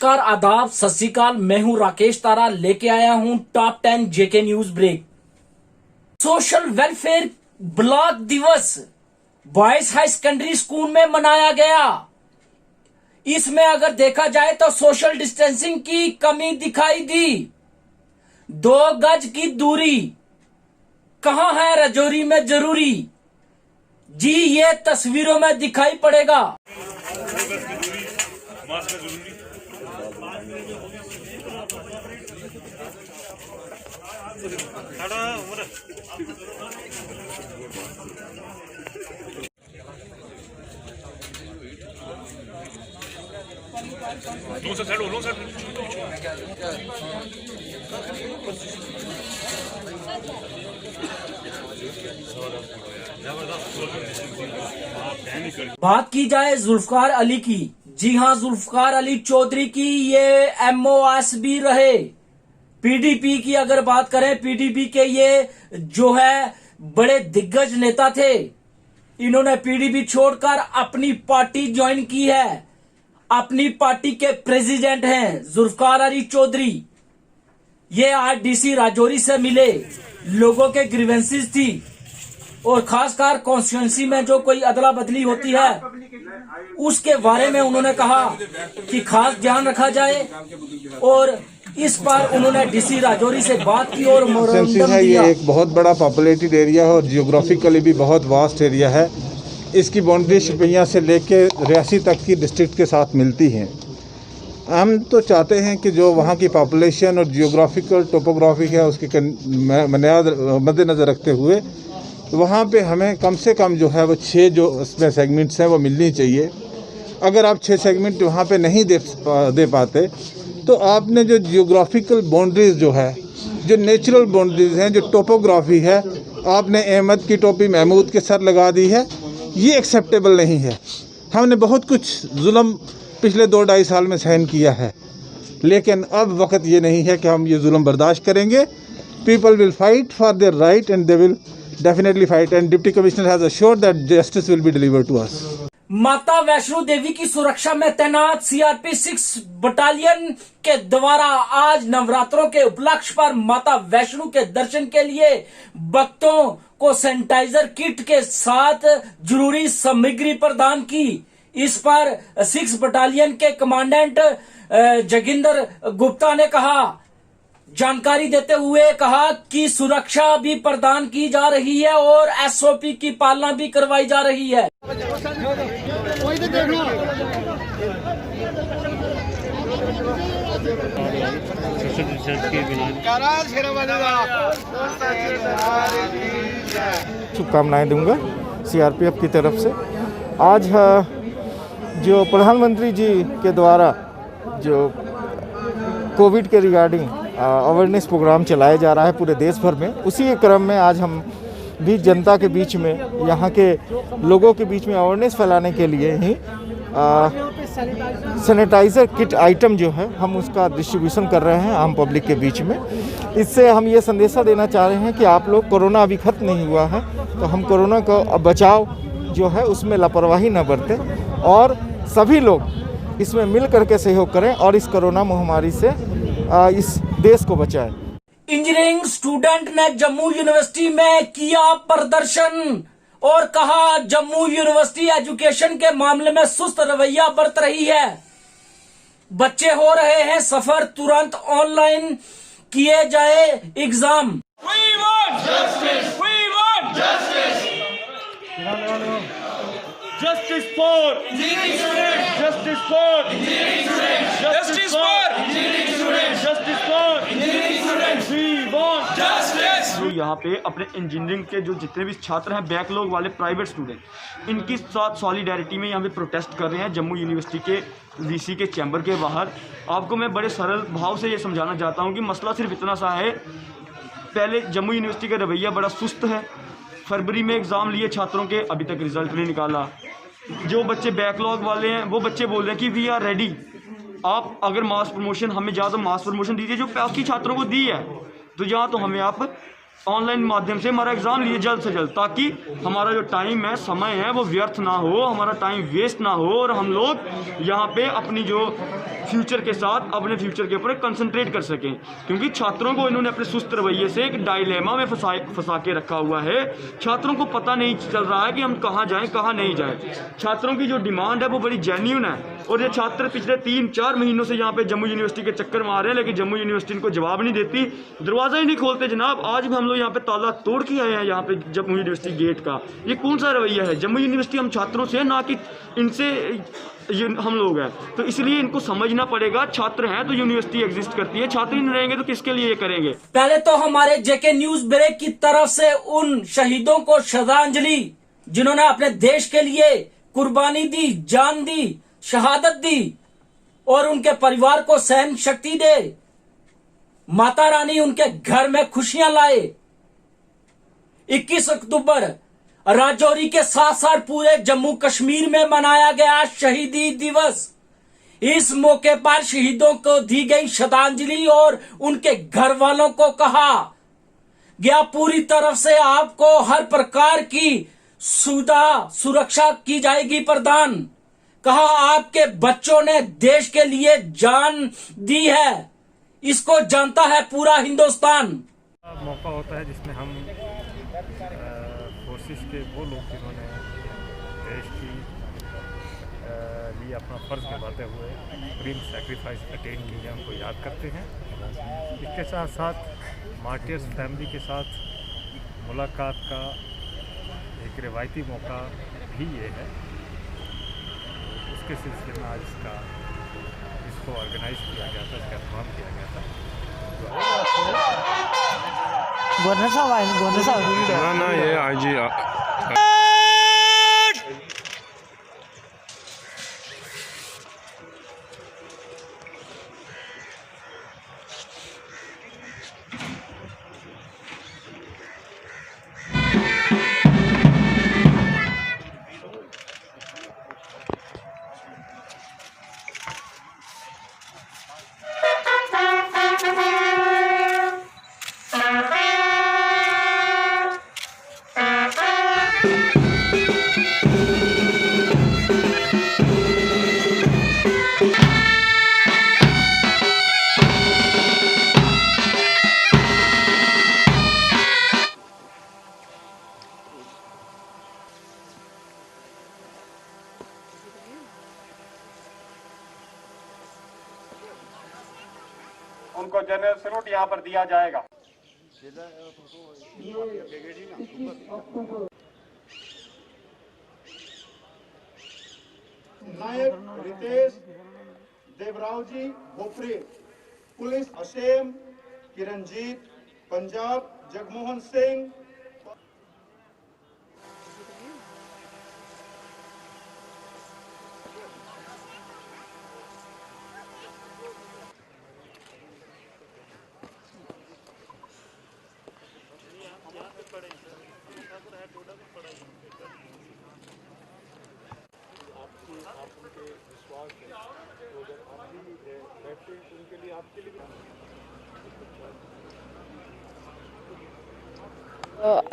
नमस्कार, आदाब, सत श्री अकाल। मैं हूं राकेश तारा, लेके आया हूं top 10 JK news break. Social welfare block दिवस बॉयज हाई सेकेंडरी स्कूल में मनाया गया। इसमें अगर देखा जाए तो सोशल डिस्टेंसिंग की कमी दिखाई दी। 2 गज की दूरी कहां है रजौरी में जरूरी, जी ये तस्वीरों में दिखाई पड़ेगा। बात की जाए जुल्फकार अली की, जी हां, जुल्फकार अली चौधरी की ये एमओएस भी रहे। पीडीपी की अगर बात करें, पीडीपी के ये जो है बड़े दिग्गज नेता थे। इन्होंने पीडीपी छोड़कर अपनी पार्टी ज्वाइन की है। अपनी पार्टी के प्रेसिडेंट हैं जुल्फकार अली चौधरी। ये आज डीसी राजौरी से मिले, लोगों के ग्रीवेंसेस थी और खासकर कॉन्स्टिट्यूएंसी में जो कोई अदला बदली होती है उसके बारे में उन्होंने कहा कि खास ध्यान रखा जाए। और इस पर उन्होंने डीसी राजौरी से बात की और मेमोरेंडम दिया। ये एक बहुत बड़ा पॉपुलेटेड एरिया है और जियोग्राफिकली भी बहुत वास्ट एरिया है। इसकी बाउंड्री शपियाँ से लेके रियासी तक की डिस्ट्रिक्ट के साथ मिलती हैं। हम तो चाहते हैं कि जो वहाँ की पॉपुलेशन और जियोग्राफिकल टोपोग्राफी है उसके मद्देनज़र रखते हुए वहाँ पे हमें कम से कम जो है वो 6 जो उसमें सेगमेंट्स हैं वो मिलनी चाहिए। अगर आप 6 सेगमेंट वहाँ पे नहीं दे पाते तो आपने जो जियोग्राफिकल बाउंड्रीज़ जो है, जो नेचुरल बाउंड्रीज़ हैं, जो टोपोग्राफी है, आपने अहमद की टोपी महमूद के सर लगा दी है। ये एक्सेप्टेबल नहीं है। हमने बहुत कुछ जुल्म पिछले 2-2.5 साल में सहन किया है, लेकिन अब वक्त ये नहीं है कि हम ये जुल्म बर्दाश्त करेंगे। People will fight for their right and they will definitely fight, and Deputy Commissioner has assured that justice will be delivered to us. माता वैष्णो देवी की सुरक्षा में तैनात सीआरपी 6 बटालियन के द्वारा आज नवरात्रों के उपलक्ष्य पर माता वैष्णो के दर्शन के लिए भक्तों को सैनिटाइजर किट के साथ जरूरी सामग्री प्रदान की। इस पर 6 बटालियन के कमांडेंट जोगिंदर गुप्ता ने जानकारी देते हुए कहा कि सुरक्षा भी प्रदान की जा रही है और एसओपी की पालना भी करवाई जा रही है। शुभकामनाएं दूंगा सीआरपीएफ की तरफ से। आज जो प्रधानमंत्री जी के द्वारा जो कोविड के रिगार्डिंग अवेयरनेस प्रोग्राम चलाया जा रहा है पूरे देश भर में, उसी के क्रम में आज हम भी जनता के बीच में, यहाँ के लोगों के बीच में अवेयरनेस फैलाने के लिए ही सैनिटाइज़र किट आइटम जो है हम उसका डिस्ट्रीब्यूशन कर रहे हैं आम पब्लिक के बीच में। इससे हम ये संदेशा देना चाह रहे हैं कि आप लोग, कोरोना अभी खत्म नहीं हुआ है तो हम कोरोना का बचाव जो है उसमें लापरवाही न बरतें और सभी लोग इसमें मिल करके सहयोग करें और इस कोरोना महामारी से इस देश को बचाएं। इंजीनियरिंग स्टूडेंट ने जम्मू यूनिवर्सिटी में किया प्रदर्शन और कहा जम्मू यूनिवर्सिटी एजुकेशन के मामले में सुस्त रवैया बरत रही है। बच्चे हो रहे हैं सफर, तुरंत ऑनलाइन किए जाए exam. We want justice. We want justice. Justice for engineering students. Justice for engineering students. Justice for engineering students. Justice for engineering students. We want justice. जो यहाँ पे अपने इंजीनियरिंग के जो जितने भी छात्र हैं, बैकलॉग वाले प्राइवेट स्टूडेंट, इनकी साथ सॉलिडेरिटी में यहाँ पे प्रोटेस्ट कर रहे हैं जम्मू यूनिवर्सिटी के वीसी के चैम्बर के बाहर। आपको मैं बड़े सरल भाव से ये समझाना चाहता हूँ कि मसला सिर्फ इतना सा है, पहले जम्मू यूनिवर्सिटी का रवैया बड़ा सुस्त है। फरवरी में एग्ज़ाम लिए छात्रों के, अभी तक रिजल्ट नहीं निकाला। जो बच्चे बैकलॉग वाले हैं वो बच्चे बोल रहे हैं कि वी आर रेडी, आप अगर मास प्रमोशन हमें ज़्यादा मास प्रमोशन दीजिए जो बाकी छात्रों को दी है, तो या तो हमें आप ऑनलाइन माध्यम से हमारा एग्ज़ाम लिए जल्द से जल्द, ताकि हमारा जो टाइम है, समय है, वो व्यर्थ ना हो, हमारा टाइम वेस्ट ना हो और हम लोग यहाँ पे अपनी जो फ्यूचर के साथ अपने फ्यूचर के ऊपर कंसंट्रेट कर सकें। क्योंकि छात्रों को इन्होंने अपने सुस्त रवैये से एक डायलेमा में फंसा के रखा हुआ है। छात्रों को पता नहीं चल रहा है कि हम कहाँ जाएँ, कहाँ नहीं जाएँ। छात्रों की जो डिमांड है वो बड़ी जेन्युइन है और ये छात्र पिछले 3-4 महीनों से यहाँ पे जम्मू यूनिवर्सिटी के चक्कर मार रहे हैं, लेकिन जम्मू यूनिवर्सिटी इनको जवाब नहीं देती, दरवाज़ा ही नहीं खोलते जनाब। आज भी हम लोग यहाँ पे ताला तोड़ के आए हैं यहाँ पे जम्मू यूनिवर्सिटी गेट का। ये कौन सा रवैया है? जम्मू यूनिवर्सिटी हम छात्रों से, ना कि इनसे ये हम लोग हैं। तो इसलिए इनको समझना पड़ेगा, छात्र हैं तो यूनिवर्सिटी एग्जिस्ट करती है, छात्र ही नहीं रहेंगे तो किसके लिए ये करेंगे। पहले तो हमारे जेके न्यूज ब्रेक की तरफ से उन शहीदों को श्रद्धांजलि जिन्होंने अपने देश के लिए कुर्बानी दी, जान दी, शहादत दी और उनके परिवार को सहन शक्ति दे। माता रानी उनके घर में खुशियां लाए। 21 अक्टूबर राजौरी के साथ साथ पूरे जम्मू कश्मीर में मनाया गया शहीदी दिवस। इस मौके पर शहीदों को दी गई श्रद्धांजलि और उनके घर वालों को कहा गया पूरी तरफ से आपको हर प्रकार की सुविधा सुरक्षा की जाएगी प्रदान। कहा आपके बच्चों ने देश के लिए जान दी है, इसको जानता है पूरा हिंदुस्तान। मौका होता है जिसमें हम फोर्सेस के वो लोग जिन्होंने देश की लिए अपना फ़र्ज़ निभाते हुए प्रीम सेक्रीफाइस अटेन किए हैं, उनको याद करते हैं। इसके साथ साथ मार्टियर्स फैमिली के साथ मुलाकात का एक रिवायती मौका भी ये है। उसके सिलसिले में आज इसको ऑर्गेनाइज किया गया था, इसका एहतमाम किया गया था। ना ये आईजी उनको जनरल सैल्यूट यहाँ पर दिया जाएगा। नायक रितेश देवराव जी भोपरे, पुलिस असेम किरणजीत, पंजाब जगमोहन सिंह,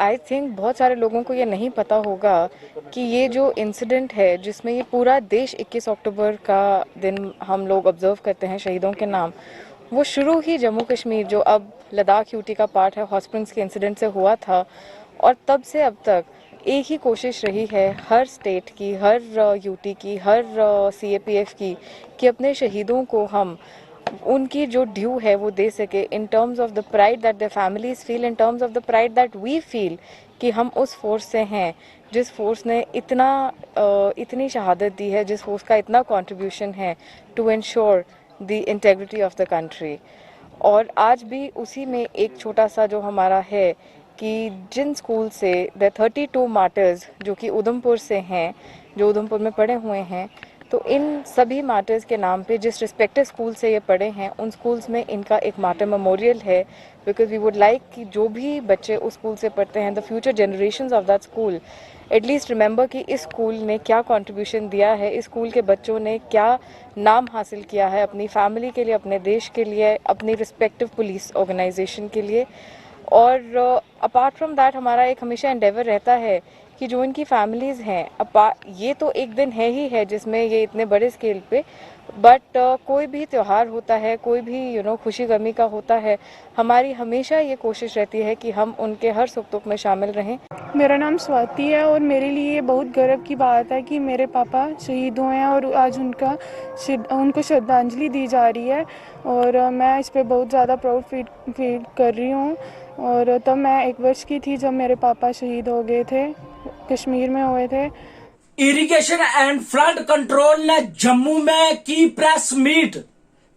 आई थिंक बहुत सारे लोगों को ये नहीं पता होगा कि ये जो इंसिडेंट है जिसमें ये पूरा देश 21 अक्टूबर का दिन हम लोग ऑब्जर्व करते हैं शहीदों के नाम, वो शुरू ही जम्मू कश्मीर जो अब लद्दाख यूटी का पार्ट है हॉट स्प्रिंग्स के इंसिडेंट से हुआ था। और तब से अब तक एक ही कोशिश रही है हर स्टेट की, हर यूटी की, हर CAPF की कि अपने शहीदों को हम उनकी जो ड्यू है वो दे सके in terms of the pride that the families feel, in terms of the pride that we feel कि हम उस फोर्स से हैं जिस फोर्स ने इतनी शहादत दी है, जिस फोर्स का इतना कंट्रीब्यूशन है to ensure the integrity of the country. और आज भी उसी में एक छोटा सा जो हमारा है कि जिन स्कूल से द 32 मार्टर्स जो कि उधमपुर से हैं, जो उधमपुर में पढ़े हुए हैं, तो इन सभी मार्टर्स के नाम पे जिस रिस्पेक्टिव स्कूल से ये पढ़े हैं उन स्कूल्स में इनका एक मार्टर मेमोरियल है। बिकॉज वी वुड लाइक कि जो भी बच्चे उस स्कूल से पढ़ते हैं, the future generations of that school at least remember कि इस स्कूल ने क्या कंट्रीब्यूशन दिया है, इस स्कूल के बच्चों ने क्या नाम हासिल किया है अपनी फैमिली के लिए, अपने देश के लिए, अपनी रिस्पेक्टिव पुलिस ऑर्गेनाइजेशन के लिए। और अपार्ट फ्रॉम दैट हमारा एक हमेशा एंडेवर रहता है कि जो इनकी फैमिलीज़ हैं, ये तो एक दिन है ही है जिसमें ये इतने बड़े स्केल पे, बट कोई भी त्यौहार होता है, कोई भी खुशी गमी का होता है, हमारी हमेशा ये कोशिश रहती है कि हम उनके हर सुख दुख में शामिल रहें। मेरा नाम स्वाति है और मेरे लिए ये बहुत गर्व की बात है कि मेरे पापा शहीद हुए हैं और आज उनको श्रद्धांजलि दी जा रही है और मैं इस पे बहुत ज़्यादा प्राउड फील कर रही हूँ। और तब मैं 1 वर्ष की थी जब मेरे पापा शहीद हो गए थे, कश्मीर में हुए थे। इरिगेशन एंड फ्लड कंट्रोल ने जम्मू में की प्रेस मीट,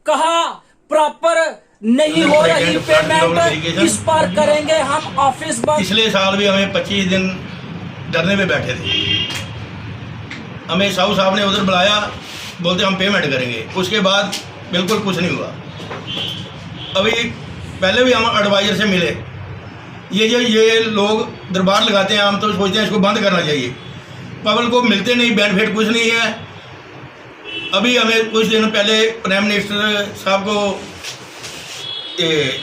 कहा प्रॉपर नहीं हो रही पेमेंट, इस पर करेंगे हम ऑफिस बंद। पिछले साल भी हमें 25 दिन धरने पे बैठे थे, हमें साहू साहब ने उधर बुलाया, बोलते हम पेमेंट करेंगे, उसके बाद बिल्कुल कुछ नहीं हुआ। अभी पहले भी हम एडवाइजर से मिले, ये लोग दरबार लगाते हैं, हम तो सोचते हैं इसको बंद करना चाहिए, पब्लिक को मिलते नहीं बेनिफिट, कुछ नहीं है। अभी हमें कुछ दिन पहले प्राइम मिनिस्टर साहब को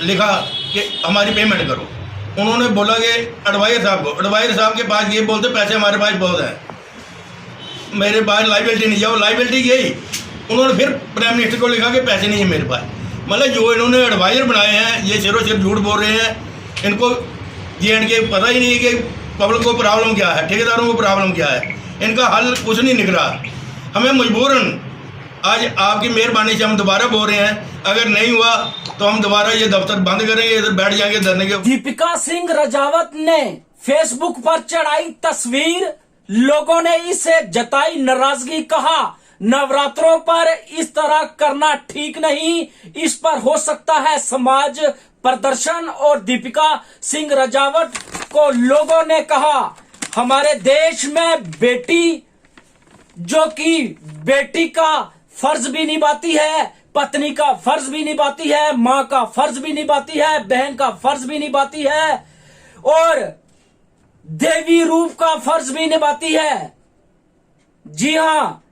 लिखा कि हमारी पेमेंट करो, उन्होंने बोला कि एडवाइजर साहब के पास ये बोलते पैसे हमारे पास बहुत हैं, मेरे पास लाइबिलिटी नहीं जाओ, लाइबिलिटी यही, उन्होंने फिर प्राइम मिनिस्टर को लिखा कि पैसे नहीं है मेरे पास। मतलब जो इन्होंने एडवाइजर बनाए हैं ये सिर्फ झूठ बोल रहे हैं, इनको J&K पता ही नहीं कि पब्लिक को प्रॉब्लम क्या है, ठेकेदारों को प्रॉब्लम क्या है, इनका हल कुछ नहीं निकला। हमें मजबूरन आज आपकी मेहरबानी से हम दोबारा बोल रहे हैं, अगर नहीं हुआ तो हम दोबारा ये दफ्तर बंद करेंगे, इधर बैठ जाएंगे धरने के। दीपिका सिंह राजावत ने फेसबुक पर चढ़ाई तस्वीर, लोगों ने इसे जताई नाराजगी, कहा नवरात्रों पर इस तरह करना ठीक नहीं, इस पर हो सकता है समाज प्रदर्शन। और दीपिका सिंह राजावत को लोगों ने कहा हमारे देश में बेटी जो कि बेटी का फर्ज भी निभाती है, पत्नी का फर्ज भी निभाती है, माँ का फर्ज भी निभाती है, बहन का फर्ज भी निभाती है और देवी रूप का फर्ज भी निभाती है। जी हाँ,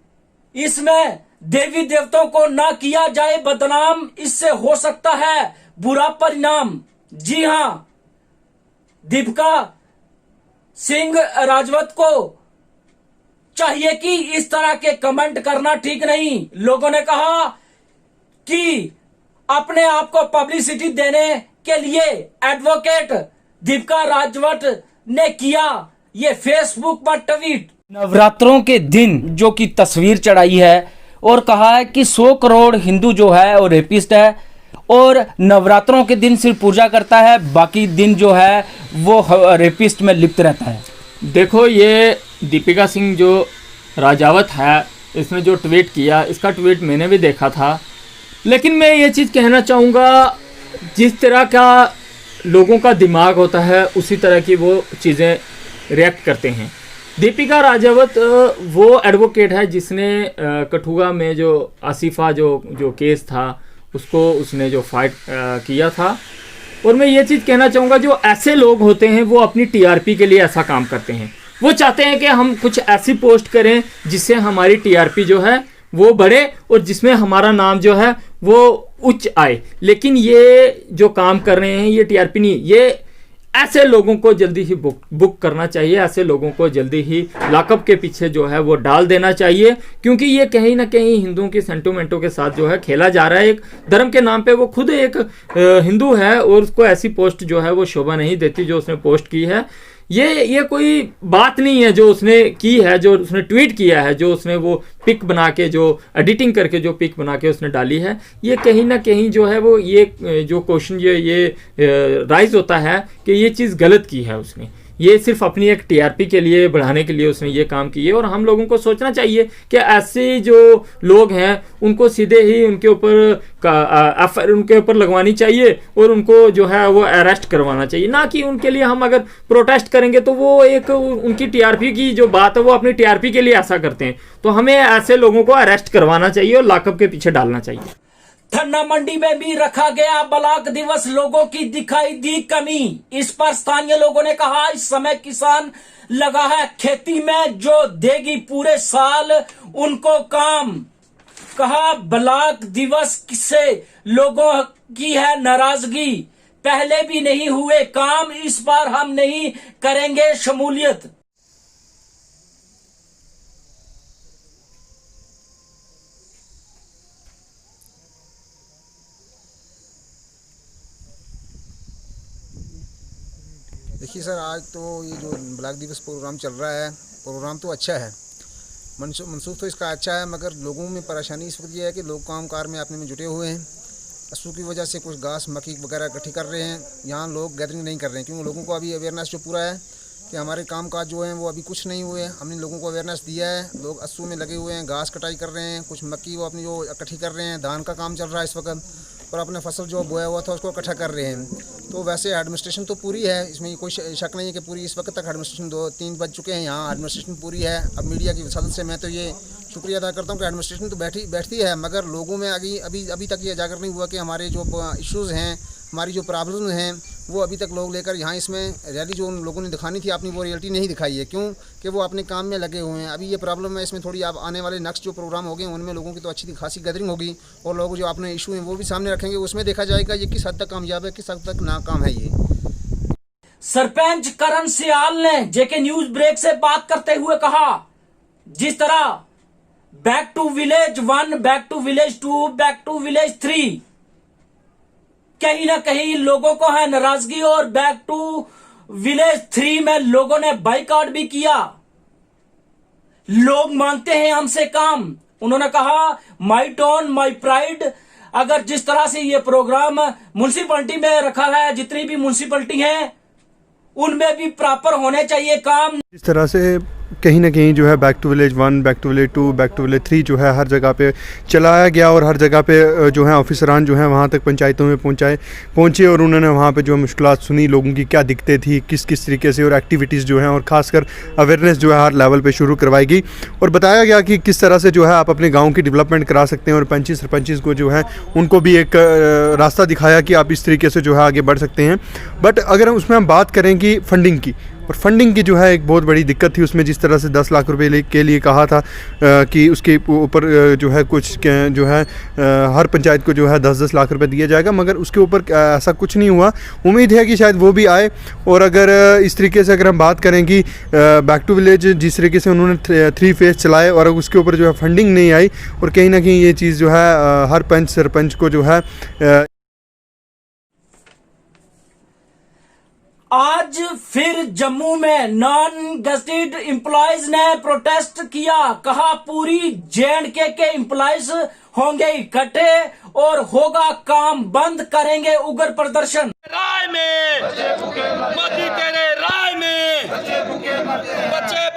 इसमें देवी देवताओं को ना किया जाए बदनाम, इससे हो सकता है बुरा परिणाम। जी हाँ, दीपिका सिंह राजवत को चाहिए कि इस तरह के कमेंट करना ठीक नहीं। लोगों ने कहा कि अपने आप को पब्लिसिटी देने के लिए एडवोकेट दीपिका राजवत ने किया ये फेसबुक पर ट्वीट। नवरात्रों के दिन जो कि तस्वीर चढ़ाई है और कहा है कि 100 करोड़ हिंदू जो है वो रेपिस्ट है और नवरात्रों के दिन सिर्फ पूजा करता है, बाकी दिन जो है वो रेपिस्ट में लिप्त रहता है। देखो, ये दीपिका सिंह जो राजावत है, इसने जो ट्वीट किया, इसका ट्वीट मैंने भी देखा था, लेकिन मैं ये चीज़ कहना चाहूँगा, जिस तरह का लोगों का दिमाग होता है उसी तरह की वो चीज़ें रिएक्ट करते हैं। दीपिका राजावत वो एडवोकेट है जिसने कठुआ में जो आसिफा जो केस था उसको उसने जो फाइट किया था। और मैं ये चीज़ कहना चाहूँगा, जो ऐसे लोग होते हैं वो अपनी टीआरपी के लिए ऐसा काम करते हैं। वो चाहते हैं कि हम कुछ ऐसी पोस्ट करें जिससे हमारी टीआरपी जो है वो बढ़े और जिसमें हमारा नाम जो है वो उच्च आए। लेकिन ये जो काम कर रहे हैं ये टीआरपी नहीं, ये ऐसे लोगों को जल्दी ही बुक करना चाहिए, ऐसे लोगों को जल्दी ही लॉकअप के पीछे जो है वो डाल देना चाहिए, क्योंकि ये कहीं ना कहीं हिंदुओं की सेंटिमेंटों के साथ जो है खेला जा रहा है। एक धर्म के नाम पे वो खुद एक हिंदू है और उसको ऐसी पोस्ट जो है वो शोभा नहीं देती जो उसने पोस्ट की है। ये कोई बात नहीं है जो उसने की है, जो उसने ट्वीट किया है, जो उसने वो पिक बना के, जो एडिटिंग करके जो पिक बना के उसने डाली है। ये कहीं ना कहीं जो है वो ये जो क्वेश्चन ये राइज होता है कि ये चीज़ गलत की है उसने। ये सिर्फ अपनी एक टीआरपी के लिए बढ़ाने के लिए उसने ये काम किए। और हम लोगों को सोचना चाहिए कि ऐसे जो लोग हैं उनको सीधे ही उनके ऊपर लगवानी चाहिए और उनको जो है वो अरेस्ट करवाना चाहिए, ना कि उनके लिए हम अगर प्रोटेस्ट करेंगे तो वो एक उनकी टीआरपी की जो बात है वो अपनी टीआरपी के लिए ऐसा करते हैं। तो हमें ऐसे लोगों को अरेस्ट करवाना चाहिए और लॉकअप के पीछे डालना चाहिए। धन्ना मंडी में भी रखा गया ब्लॉक दिवस, लोगों की दिखाई दी कमी। इस पर स्थानीय लोगों ने कहा इस समय किसान लगा है खेती में जो देगी पूरे साल उनको काम। कहा ब्लॉक दिवस से लोगों की है नाराजगी, पहले भी नहीं हुए काम, इस बार हम नहीं करेंगे शमूलियत। देखिए सर, आज तो ये जो ब्लैक दिवस प्रोग्राम चल रहा है, प्रोग्राम तो अच्छा है, मनसूख तो इसका अच्छा है, मगर लोगों में परेशानी इस वक्त ये है कि लोग कामकार में अपने में जुटे हुए हैं। अस्सू की वजह से कुछ घास मक्की वगैरह इकट्ठी कर रहे हैं, यहाँ लोग गैदरिंग नहीं कर रहे हैं, क्योंकि लोगों को अभी अवेयरनेस जो पूरा है कि हमारे कामकाज जो हैं वो अभी कुछ नहीं हुए। हमने लोगों को अवेयरनेस दिया है, लोग अस्सू में लगे हुए हैं, घास कटाई कर रहे हैं, कुछ मक्की वो अपनी जो इकट्ठी कर रहे हैं, धान का काम चल रहा है इस वक्त, और अपने फसल जो बोया हुआ था उसको इकट्ठा कर रहे हैं। तो वैसे एडमिनिस्ट्रेशन तो पूरी है, इसमें कोई शक नहीं है कि पूरी इस वक्त तक एडमिनिस्ट्रेशन 2-3 बज चुके हैं, यहाँ एडमिनिस्ट्रेशन पूरी है। अब मीडिया की वसादत से मैं तो ये शुक्रिया अदा करता हूँ कि एडमिनिस्ट्रेशन तो बैठती है, मगर लोगों में अभी तक ये उजागर नहीं हुआ कि हमारे जो इश्यूज़ हैं, हमारी जो प्रॉब्लम हैं, वो अभी तक लोग लेकर यहाँ इसमें रैली जो उन लोगों ने दिखानी थी अपनी वो रियलिटी नहीं दिखाई है, क्यों कि वो अपने काम में लगे हुए हैं। अभी ये प्रॉब्लम है, इसमें थोड़ी अब आने वाले नेक्स्ट जो प्रोग्राम होंगे उनमें लोगों की तो अच्छी खासी गैदरिंग होगी, और लोग जो अपने इशू हैं वो भी सामने रखेंगे, उसमें देखा जाएगा ये किस हद तक कामयाब है, किस हद तक नाकाम है। ये सरपंच करण सियाल ने जेके न्यूज ब्रेक से बात करते हुए कहा, जिस तरह back to village 1, back to village 2, back to village 3, कहीं ना कहीं लोगों को है नाराजगी, और बैक टू विलेज 3 में लोगों ने बाइकआउट भी किया। लोग मांगते हैं हमसे काम। उन्होंने कहा माई टोन माई प्राइड। अगर जिस तरह से ये प्रोग्राम म्युनिसिपैलिटी में रखा है, जितनी भी म्युनिसिपैलिटी है उनमें भी प्रॉपर होने चाहिए काम। इस तरह से कहीं ना कहीं जो है back to village 1, back to village 2, back to village 3 जो है हर जगह पे चलाया गया, और हर जगह पे जो है ऑफिसरान जो है वहाँ तक पंचायतों में पहुँचे और उन्होंने वहाँ पे जो है मुश्किलात सुनी, लोगों की क्या दिक्कतें थी, किस तरीके से, और एक्टिविटीज़ जो हैं, और ख़ासकर अवेयरनेस जो है हर लेवल पे शुरू करवाई गई, और बताया गया कि किस तरह से जो है आप अपने गाँव की डेवलपमेंट करा सकते हैं, और पंची सरपंचीज़ को जो है उनको भी एक रास्ता दिखाया कि आप इस तरीके से जो है आगे बढ़ सकते हैं। बट अगर उसमें हम बात करें कि फंडिंग की, और फंडिंग की जो है एक बहुत बड़ी दिक्कत थी उसमें, जिस तरह से 10 लाख रुपए के लिए कहा था कि उसके ऊपर जो है कुछ जो है हर पंचायत को जो है 10-10 लाख रुपए दिया जाएगा, मगर उसके ऊपर ऐसा कुछ नहीं हुआ। उम्मीद है कि शायद वो भी आए, और अगर इस तरीके से अगर हम बात करें कि बैक टू विलेज जिस तरीके से उन्होंने 3 फेज चलाए, और उसके ऊपर जो है फंडिंग नहीं आई, और कहीं ना कहीं ये चीज़ जो है हर पंच सरपंच को जो है आज फिर जम्मू में नॉन गजेटेड एम्प्लॉयज ने प्रोटेस्ट किया। कहा पूरी J&K के एम्प्लॉयज होंगे इकट्ठे और होगा काम बंद, करेंगे उग्र प्रदर्शन। राय में मोदी तेरे राय में बच्चे भूखे मरते हैं, बच्चे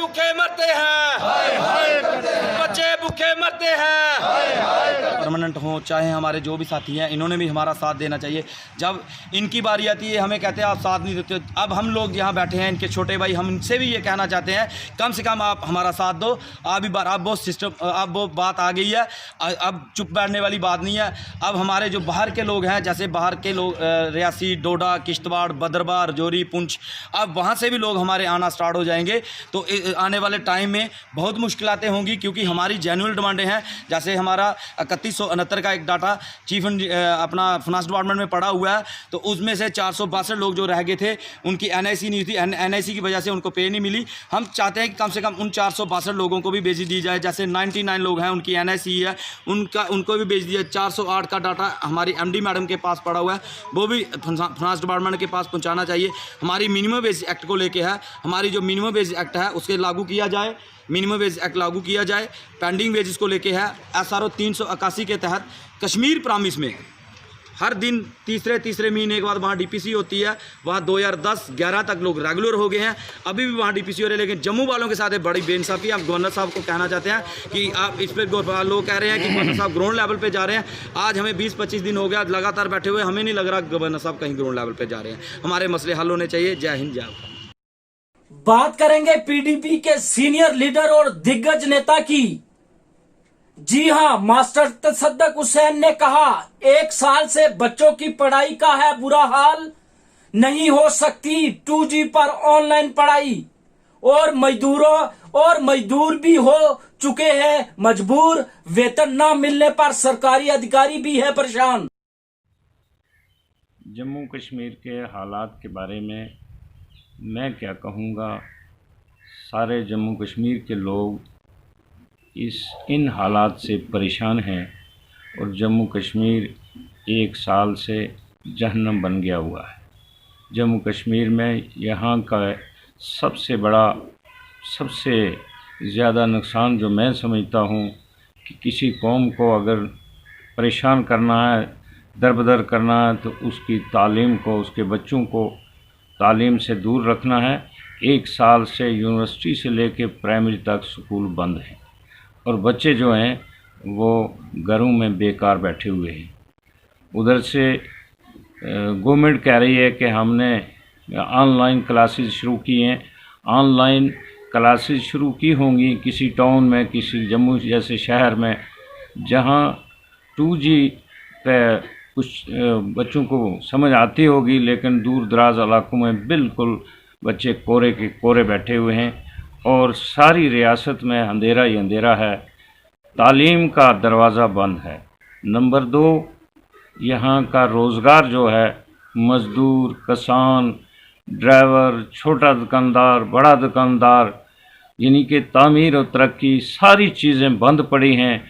भूखे मरते हैं। परमानेंट हो चाहे हमारे जो भी साथी हैं, इन्होंने भी हमारा साथ देना चाहिए। जब इनकी बारी आती है हमें कहते हैं आप साथ नहीं देते। अब हम लोग यहाँ बैठे हैं, इनके छोटे भाई, हम इनसे भी ये कहना चाहते हैं कम से कम आप हमारा साथ दो। अब वो सिस्टम, अब वो बात आ गई है, अब चुप बैठने वाली बात नहीं है। अब हमारे जो बाहर के लोग हैं, जैसे बाहर के लोग रियासी, डोडा, किश्तवाड़, भद्रवाह, राजौरी, पुंछ, अब वहाँ से भी लोग हमारे आना स्टार्ट हो जाएंगे। तो आने वाले टाइम में बहुत मुश्किलातें होंगी, क्योंकि हमारी जेन्युइन डिमांडें हैं। जैसे हमारा 3169 का एक डाटा चीफ अपना फाइनेंस डिपार्टमेंट में पड़ा हुआ है, तो उसमें से 462 लोग जो रह गए थे उनकी NIC नहीं थी, NIC की वजह से उनको पे नहीं मिली। हम चाहते हैं कि कम से कम उन 462 लोगों को भी भेज दी जाए। जैसे 99 लोग हैं उनकी NIC है, उनको भी भेज दिया। 408 का डाटा हमारी MD मैडम के पास पड़ा हुआ है, वो भी फाइनेंस डिपार्टमेंट के पास पहुंचाना चाहिए। हमारी मिनिमम वेज एक्ट को लेके है, हमारी जो मिनिमम वेज एक्ट है उसके लागू किया जाए, मिनिमम वेज एक्ट लागू किया जाए। पेंडिंग वेजेस को लेके है, SRO 381 के तहत कश्मीर प्रॉमिस में हर दिन तीसरे महीने के बाद वहाँ DPC होती है। वहाँ 2010-11 तक लोग रेगुलर हो गए हैं, अभी भी वहाँ DPC हो रहे हैं। लेकिन जम्मू वालों के साथ एक बड़ी बेइंसाफी। आप गवर्नर साहब को कहना चाहते हैं कि आप इस पर, लोग कह रहे हैं कि गवर्नर साहब ग्राउंड लेवल पे जा रहे हैं। आज हमें 20-25 दिन हो गया लगातार बैठे हुए, हमें नहीं लग रहा गवर्नर साहब कहीं ग्राउंड लेवल पर जा रहे हैं। हमारे मसले हल होने चाहिए। जय हिंद, जय भारत। बात करेंगे PDP के सीनियर लीडर और दिग्गज नेता की। जी हां, मास्टर तसद्दुक हुसैन ने कहा 1 साल से बच्चों की पढ़ाई का है बुरा हाल, नहीं हो सकती 2G पर ऑनलाइन पढ़ाई, और मजदूर भी हो चुके हैं मजबूर, वेतन न मिलने पर सरकारी अधिकारी भी है परेशान। जम्मू कश्मीर के हालात के बारे में मैं क्या कहूँगा। सारे जम्मू कश्मीर के लोग इन हालात से परेशान हैं और जम्मू कश्मीर 1 साल से जहन्नम बन गया हुआ है। जम्मू कश्मीर में यहाँ का सबसे ज़्यादा नुकसान जो मैं समझता हूँ कि किसी कौम को अगर परेशान करना है, दरबदर करना है, तो उसकी तालीम को, उसके बच्चों को तालीम से दूर रखना है। 1 साल से यूनिवर्सिटी से लेके प्राइमरी तक स्कूल बंद हैं और बच्चे जो हैं वो घरों में बेकार बैठे हुए हैं। उधर से गवर्नमेंट कह रही है कि हमने ऑनलाइन क्लासेस शुरू की हैं। ऑनलाइन क्लासेस शुरू की होंगी किसी टाउन में, किसी जम्मू जैसे शहर में, जहां 2G पे कुछ बच्चों को समझ आती होगी, लेकिन दूर दराज इलाकों में बिल्कुल बच्चे कोरे के कोरे बैठे हुए हैं और सारी रियासत में अंधेरा ही अंधेरा है। तालीम का दरवाज़ा बंद है। नंबर 2, यहाँ का रोज़गार जो है, मज़दूर, किसान, ड्राइवर, छोटा दुकानदार, बड़ा दुकानदार, यानी कि तामीर और तरक्की सारी चीज़ें बंद पड़ी हैं